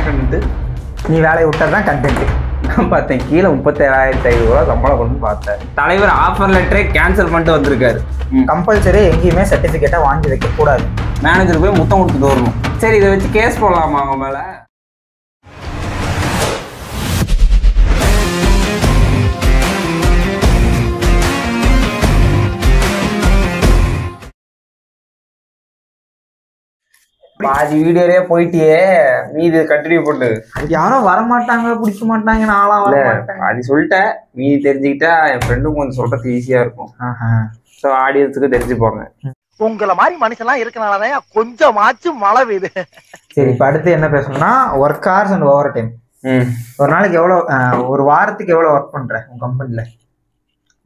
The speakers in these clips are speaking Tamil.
கண்டென்ட்டு நீ வேலையை விட்டது தான் கண்டென்ட்டு. நான் பார்த்தேன் கீழே 37,500 சம்பளம் கொண்டு பார்த்தேன். தலைவர் ஆஃபர் லெட்டரே கேன்சல் பண்ணிட்டு வந்திருக்காரு. கம்பல்சரி எங்கேயுமே சர்டிஃபிகேட்டை வாங்கி வைக்கக்கூடாது. மேனேஜர் போய் முத்தம் கொடுத்துட்டு வரணும். சரி, இதை வச்சு கேஸ் போடலாமா அவங்க மேலே? பாதி வீடியோலயே போயிட்டியே, மீதி கண்டினியூ பண்ணு. யாரும் வரமாட்டாங்க, பிடிக்க மாட்டாங்க, நாளா வரமாட்டாங்க. அது சொல்லிட்டேன், மீதி தெரிஞ்சுக்கிட்டா என் ஃப்ரெண்டும் கொஞ்சம் சொல்றதுக்கு ஈஸியா இருக்கும். ஸோ ஆடியன்ஸுக்கு தெரிஞ்சுப்பாங்க. உங்களை மாதிரி மனுஷன்லாம் இருக்கனாலதான் கொஞ்சமாச்சும் மழை பெய்யுது. சரி, இப்ப அடுத்து என்ன பேசணும்னா work hours and over time. ஒரு நாளைக்கு எவ்வளவு, ஒரு வாரத்துக்கு எவ்வளவு ஒர்க் பண்ற உங்க கம்பெனில?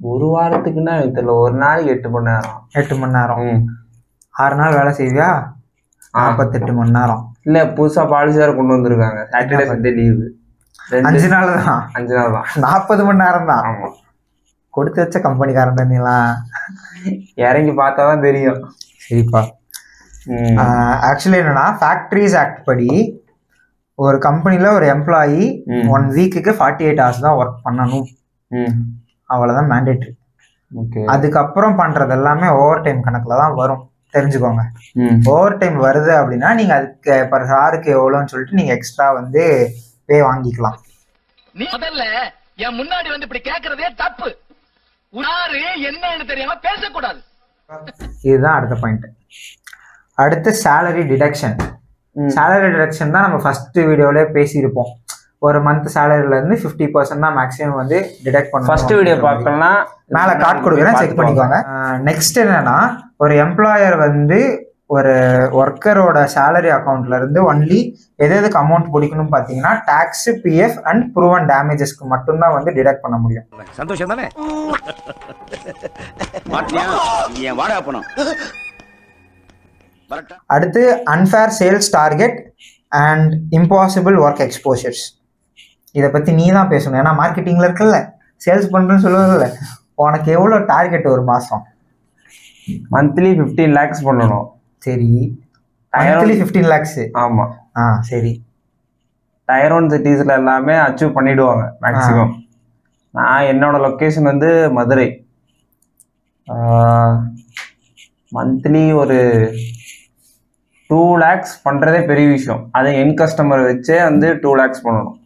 ஒரு வாரத்துக்குன்னா தெரியல, ஒரு நாளைக்கு 8 மணி நேரம். 8 மணி நேரம். 6 நாள் வேலை செய்வியா? 48 மணி நேரம். இல்ல, புதுசா பாலிசி வேற கொண்டு வந்திருக்காங்க. Saturday Sunday leave. 5 நாள் தான். 5 நாள் தான். 40 மணி நேரம் தான். ஆமா, கொடுத்து வச்ச கம்பெனிக்காரன் தண்ணிலாம் இறங்கி பார்த்தாதான் தெரியும். சரிப்பா. ஆக்சுவலி என்னன்னா, ஃபேக்டரிஸ் ஆக்ட் படி ஒரு கம்பெனில ஒரு எம்ப்ளாயி 1 வீக்குக்கு 48 ஹவர்ஸ் தான் ஒர்க் பண்ணணும். அவ்வளவுதான் மேண்டேட்ரி. அதுக்கப்புறம் பண்றது எல்லாமே ஓவர் டைம் கணக்குல தான் வரும், தெரிஞ்சுக்கோங்க. ஓவர் டைம் வருது அப்படின்னா நீங்க அதுக்கு பர் ஹாருக்கு எவ்வளோன்னு சொல்லிட்டு நீங்க எக்ஸ்ட்ரா வந்து பே வாங்கிக்கலாம். நீ முதல்ல என் முன்னாடி வந்து இப்படி கேக்குறதே தப்பு. உனாரு என்னன்னு தெரியாம பேசக்கூடாது. இதுதான் அடுத்த பாயிண்ட். அடுத்து சேலரி டிடக்ஷன். சேலரி டிடக்ஷன் தான் நம்ம ஃபர்ஸ்ட் வீடியோலயே பேசியிருப்போம். ஒரு மந்த் சேலரில இருந்து 50% தான் மேக்ஸிமம் வந்து டிடக்ட் பண்ணுவோம். ஃபர்ஸ்ட் வீடியோ பார்க்கணும்னா மேல கார்டு கொடுக்குறேன், செக் பண்ணிக்கோங்க. நெக்ஸ்ட் என்னன்னா, ஒரு எம்ப்ளாயர் வந்து ஒரு ஒர்க்கரோட சேலரி அக்கௌண்ட்ல இருந்து ஒன்லி எதுக்கு அமௌண்ட் பிடிக்கணும் பாத்தீங்கன்னா டாக்ஸ், பிஎஃப் அண்ட் ப்ரூவன் டேமேஜஸ்க்கு மட்டும்தான் வந்து டிடக்ட் பண்ண முடியும். சந்தோஷம் தானே? அடுத்து unfair sales target and impossible work exposures. இதை பத்தி நீ தான் பேசணும், ஏன்னா மார்க்கெட்டிங்ல இருக்குல்ல, சேல்ஸ் பண்றேன்னு சொல்லுவதில்ல. உனக்கு எவ்வளவு டார்கெட் ஒரு மாசம்? மந்த்லி 15 lakhs பண்ணணும். சரி, மந்த்லி 15 lakhs. ஆமா. சரி. டயர் 1 சிட்டிஸ்ல எல்லாமே அச்சீவ் பண்ணிடுவாங்க மேக்ஸிமம். நான் என்னோட லொக்கேஷன் வந்து மதுரை. மந்த்லி ஒரு 2 lakhs பண்றதே பெரிய விஷயம். அதை என் கஸ்டமர் வச்சே வந்து 2 lakhs பண்ணணும்.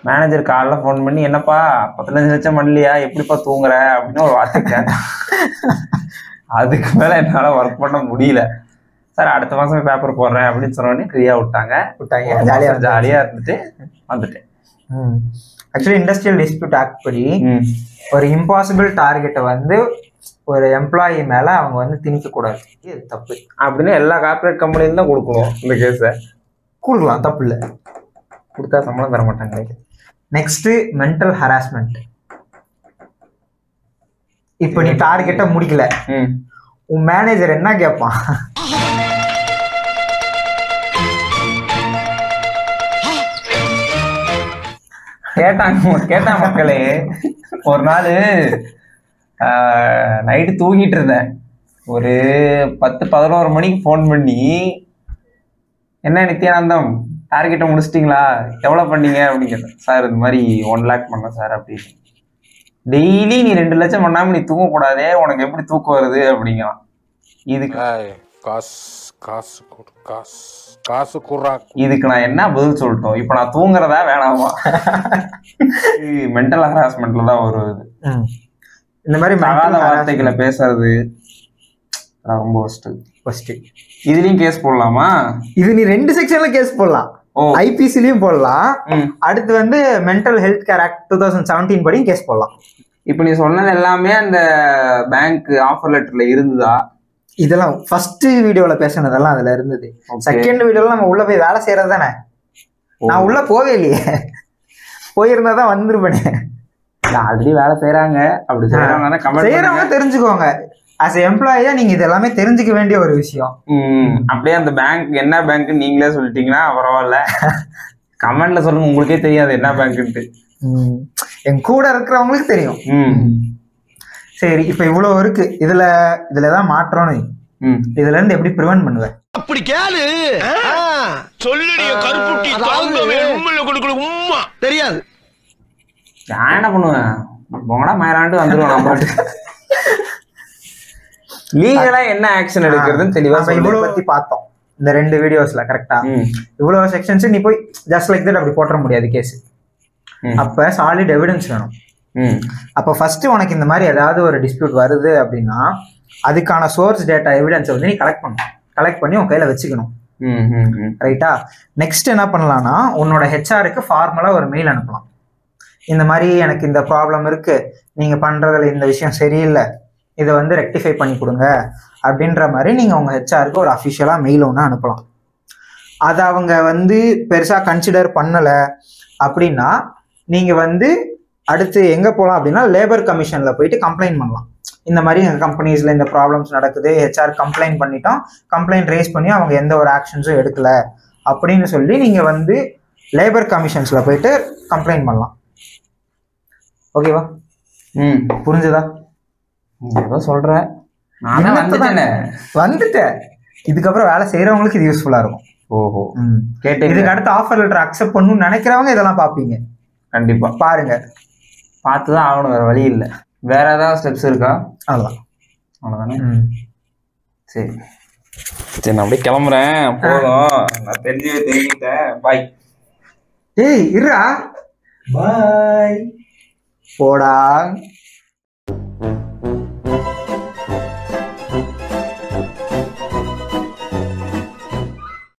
மேனேஜர் காலைல ஃபோன் பண்ணி, என்னப்பா 15 லட்சம் பண்ணலையா, எப்படிப்பா தூங்குற அப்படின்னு ஒரு வார்த்தை கேட்டேன். அதுக்கு மேல என்னால ஒர்க் பண்ண முடியல. சார் அடுத்த மாசம் பேப்பர் போடுறேன் அப்படின்னு சொன்னோடனே ஃப்ரீயா விட்டாங்க. ஜாலியா இருந்துட்டு வந்துட்டேன். ஆக்சுவலி இண்டஸ்ட்ரியல் டிஸ்பியூட் ஆக்ட் படி ஒரு இம்பாசிபிள் டார்கெட்டை வந்து ஒரு எம்ப்ளாயி மேல அவங்க வந்து திணிக்க கூடாது. இது தப்பு அப்படின்னு எல்லா கார்பரேட் கம்பெனிலும் தான் கொடுக்கணும். இந்த கேஸை கொடுக்கலாம், தப்பு இல்லை. கொடுத்தா சம்பளம் தர மாட்டாங்க. Next mental harassment. இப்ப நீ டார்கெட்டை முடிக்கல, உன் மேனேஜர் என்ன கேட்பான்? கேட்டாங்க மக்களே. ஒரு நாள் நைட்டு தூங்கிட்டு இருந்தேன். ஒரு 10-11 மணிக்கு ஃபோன் பண்ணி, என்ன நித்யானந்தம் டார்கெட்டை முடிச்சிட்டிங்களா, எவ்வளோ பண்ணீங்க அப்படின்னு கேட்டேன். சார் இந்த மாதிரி 1 lakh பண்ணேன் சார் அப்படின்னு. டெய்லி நீ 2 லட்சம் பண்ணாம நீ தூங்கக்கூடாதே, உனக்கு எப்படி தூக்கம் வருது அப்படிங்கலாம். இதுக்கு நான் என்ன பதில் சொல்லட்டும்? இப்ப நான் தூங்குறதா வேணாமா? மென்டல் ஹராஸ்மெண்ட்ல தான் வருது. இந்த மாதிரி தகாத வார்த்தைகளை பேசுறது ரொம்ப ஃபர்ஸ்ட். இதுலயும் கேஸ் போடலாமா? இது நீ 2 செக்ஷன்ல கேஸ் போடலாம். ஐபிசிலயும் போடலாம். அடுத்து வந்து மென்டல் ஹெல்த் கேர் ஆக்ட் 2017 படியும் கேஸ் போடலாம். இப்ப நீ சொன்னது எல்லாமே அந்த பேங்க் ஆஃபர் லெட்டர்ல இருந்ததா? இதெல்லாம் ஃபர்ஸ்ட் வீடியோல பேசினதெல்லாம் அதுல இருந்தது. செகண்ட் வீடியோல நம்ம உள்ள போய் வேலை செய்யறது தானே. நான் உள்ள போவே இல்லையே, போயிருந்தாதான் வந்துருப்பேனே. ஆல்ரெடி வேலை செய்யறாங்க, அப்படி செய்யறவங்க தெரிஞ்சுக்கோங்க. as a எம்ப்ளாயியா நீங்க இதெல்லாமே தெரிஞ்சுக்க வேண்டிய ஒரு விஷயம். அப்படியே அந்த பேங்க் என்ன பேங்க் நீங்களே சொல்லிட்டீங்கன்னா பரவாயில்ல. கமெண்ட்ல சொல்லுங்க, உங்களுக்கே தெரியாது என்ன பேங்க்ட்டு. என் கூட இருக்கிறவங்களுக்கு தெரியும். சரி, இப்ப இவ்வளவு இருக்கு, இதுல ஏதாவது மாற்றம்னு இதுல இருந்து எப்படி ப்ரிவென்ட் பண்ணுவேன்? அப்படி கேளு. சொல்லுடைய கருப்புட்டி தாங்கவே உண்மையில கொடுக்கல உம்மா தெரியாது. நான் என்ன பண்ணுவேன், போங்கடா மயிராண்டு வந்துருவேன். நம்ம லீகலா என்ன ஆக்ஷன் எடுக்கிறதுன்னு தெளிவா இவ்வளவு பத்தி பார்த்தோம் இந்த 2 வீடியோஸ்ல. கரெக்டா இவ்வளவு செக்ஷன்ஸ் நீ போய் ஜஸ்ட் லைக் தட் அப்படி போட்டுற முடியாது கேஸ். அப்ப சாலிட் எவிடன்ஸ் வேணும். அப்ப ஃபர்ஸ்ட் உனக்கு இந்த மாதிரி ஏதாவது ஒரு டிஸ்பியூட் வருது அப்படின்னா அதுக்கான சோர்ஸ் டேட்டா எவிடன்ஸை வந்து நீ கலெக்ட் பண்ணி உன் கையில வச்சுக்கணும். ரைட்டா? நெக்ஸ்ட் என்ன பண்ணலாம்னா உன்னோட ஹெச்ஆருக்கு ஃபார்மலா ஒரு மெயில் அனுப்பலாம். இந்த மாதிரி எனக்கு இந்த ப்ராப்ளம் இருக்கு, நீங்க பண்றதுல இந்த விஷயம் சரியில்லை, இதை வந்து ரெக்டிஃபை பண்ணி கொடுங்க அப்படின்ற மாதிரி நீங்க உங்க ஹெச்ஆருக்கு ஒரு அஃபிஷியலா மெயில் ஒன்று அனுப்பலாம். அதை அவங்க வந்து பெருசா கன்சிடர் பண்ணல அப்படின்னா நீங்க வந்து அடுத்து எங்க போகலாம் அப்படின்னா லேபர் கமிஷன்ல போயிட்டு கம்ப்ளைண்ட் பண்ணலாம். இந்த மாதிரி எங்கள் கம்பெனிஸ்ல இந்த ப்ராப்ளம்ஸ் நடக்குது, ஹெச்ஆர் கம்ப்ளைண்ட் பண்ணிட்டோம், கம்ப்ளைண்ட் ரேஸ் பண்ணி அவங்க எந்த ஒரு ஆக்ஷன்ஸும் எடுக்கல அப்படின்னு சொல்லி நீங்க வந்து லேபர் கமிஷன்ஸ்ல போயிட்டு கம்ப்ளைண்ட் பண்ணலாம். ஓகேவா? புரிஞ்சுதா? ஏதோ சொல்றேன், வந்துட்டேன். இதுக்கப்புறம் வேலை செய்யறவங்களுக்கு இது யூஸ்ஃபுல்லா இருக்கும். ஓஹோ, கேட்டு இதுக்கு அடுத்து ஆஃபர் லெட்டர் அக்செப்ட் பண்ணணும்னு நினைக்கிறவங்க இதெல்லாம் பாப்பீங்க. கண்டிப்பா பாருங்க, பார்த்துதான் ஆகணும், வேற வழி இல்லை. வேற ஏதாவது ஸ்டெப்ஸ் இருக்கா? அவ்வளவுதானே. சரி நான் அப்படியே கிளம்புறேன். போதும், நான் தெரிஞ்சுக்கிட்டேன். பாய். ஏய் இருடா, பாய் போடா.